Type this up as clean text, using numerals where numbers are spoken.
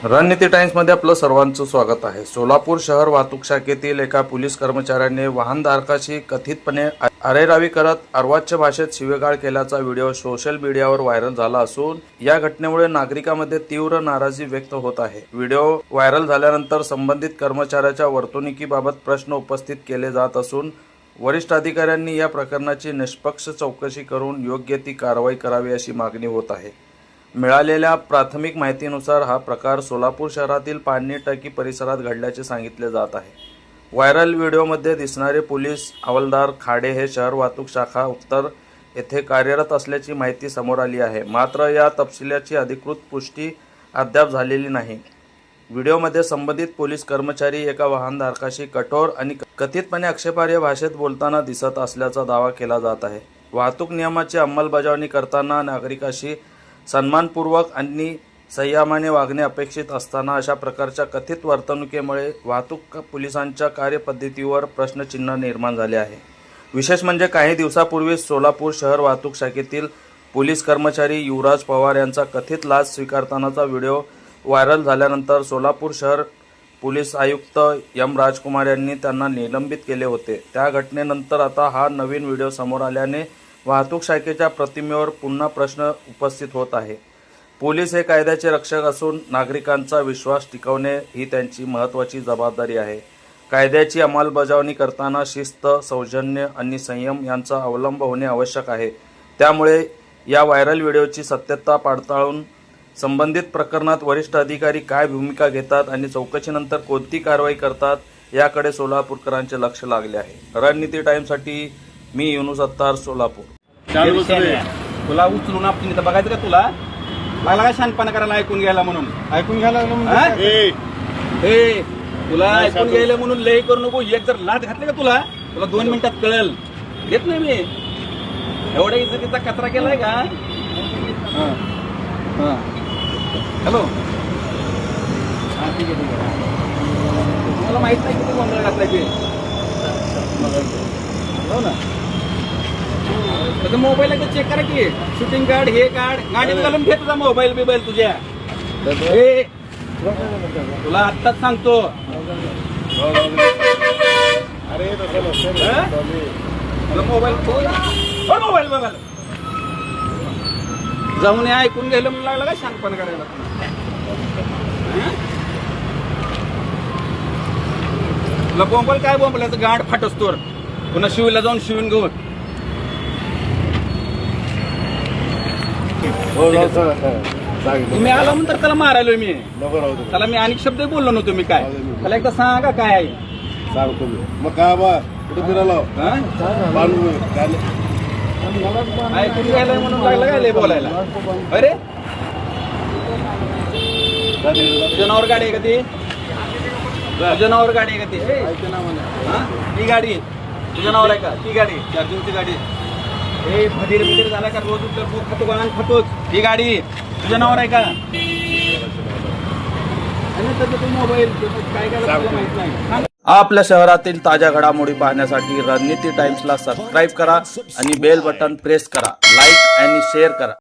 रणनीती टाइम्समध्ये आपलं सर्वांचं स्वागत आहे। सोलापूर शहर वाहतूक शाखेतील एका पोलीस कर्मचाऱ्याने वाहनधारकाशी कथितपणे अरेरावी करत अर्वाच्य भाषेत शिवीगाळ केल्याचा व्हिडिओ सोशल मीडियावर व्हायरल झाला असून या घटनेमुळे नागरिकांमध्ये तीव्र नाराजी व्यक्त होत आहे। व्हिडिओ व्हायरल झाल्यानंतर संबंधित कर्मचाऱ्याच्या वर्तणुकीबाबत प्रश्न उपस्थित केले जात असून वरिष्ठ अधिकाऱ्यांनी या प्रकरणाची निष्पक्ष चौकशी करून योग्य ती कारवाई करावी अशी मागणी होत आहे। मिळालेल्या प्राथमिक माहितीनुसार हा प्रकार सोलापूर शहरातील पाणी टाकी परिसरात घडल्याचे सांगितले जात आहे। व्हायरल व्हिडिओमध्ये दिसणारे पोलीस हवालदार खाडे हे शहर वाहतूक शाखा उत्तर येथे कार्यरत असल्याची माहिती समोर आली आहे। मात्र या तपशिलाची अधिकृत पुष्टी अद्याप झालेली नाही। व्हिडिओमध्ये संबंधित पोलीस कर्मचारी एका वाहनधारकाशी कठोर आणि कथितपणे आक्षेपार्ह भाषेत बोलताना दिसत असल्याचा दावा केला जात आहे। वाहतूक नियमाची अंमलबजावणी करताना नागरिकांशी सन्मानपूर्वक आणि संयमाने वागणे अपेक्षित असताना अशा प्रकारच्या कथित वर्तणुकीमुळे वाहतूक पोलिसांच्या कार्यपद्धतीवर प्रश्नचिन्ह निर्माण झाले आहे। विशेष म्हणजे काही दिवसापूर्वी सोलापूर शहर वाहतूक शाखेतील पोलीस कर्मचारी युवराज पवार यांचा कथित लाच स्वीकारतानाचा व्हिडिओ व्हायरल झाल्यानंतर सोलापूर शहर पोलीस आयुक्त एम राजकुमार यांनी त्यांना निलंबित केले होते। त्या घटनेनंतर आता हा नवीन व्हिडिओ समोर आल्याने वाहतूक शाखेच्या प्रतिमेवर पुन्हा प्रश्न उपस्थित होत आहे। पोलीस हे कायद्याचे रक्षक असून नागरिकांचा विश्वास टिकवणे ही त्यांची महत्त्वाची जबाबदारी आहे। कायद्याची अंमलबजावणी करताना शिस्त, सौजन्य आणि संयम यांचा अवलंब होणे आवश्यक आहे। त्यामुळे या व्हायरल व्हिडिओची सत्यता पडताळून संबंधित प्रकरणात वरिष्ठ अधिकारी काय भूमिका घेतात आणि चौकशीनंतर कोणती कारवाई करतात याकडे सोलापूरकरांचे लक्ष लागले आहे। रणनीती टाइम्ससाठी मी युनुस अत्तार, सोलापूर। तुला उचलून आपण इथं बघायचं का? तुला लागला काय शानपणा करायला ऐकून घ्यायला म्हणून तुला ऐकून घ्यायला म्हणून लय करू नको। एक जर लाट घातली का तुला 2 मिनिटात कळेल। येत नाही मी एवढ्या इज्जतीचा कचरा केलाय का? हॅलो, ठीक आहे तुम्हाला माहित नाही किती गोंधळ घातलायचे हो ना। मोबाईल एकदा चेक करा की शूटिंग कार्ड हे कार्ड गाडीत घालून घे तुझा मोबाईल बिबाईल तुझ्या। तुला आत्ताच सांगतो तुला मोबाईल मोबाईल बघायला जाऊन या ऐकून घ्यायला म्हणून लागला का शांतपण करायला? तुला बोंबल काय बोंबलाचं गाड फाटस तोर पुन्हा शिवीला जाऊन शिवून घेऊ। तुम्ही आला म्हणून तर त्याला मारायलोय मी। त्याला मी अनेक शब्द बोललो नव्हतो मी। काय त्याला एकदा सांगा काय आहे सांगतो मी। मग काय बा कुठे फिरायला ऐकून घ्यायला म्हणून लागला काय लय बोलायला? अरे तुझ्या नावावर गाडी आहे का ती? तुझ्या नावावर गाडी आहे का ती? ती गाडी तुझ्या नावावर आहे का? ती गाडी चार्जिंगची गाडी फजीर बिजीर झाला का? रोज खातो गाण खातोच। ही गाडी तुझ्या नावावर आहे का? मोबाईल काय काय माहित नाही। आपल्या शहरातील ताज्या घडामोडी पाहण्यासाठी रणनीती टाइम्सला सबस्क्राइब करा आणि बेल बटन प्रेस करा, लाईक आणि शेअर करा।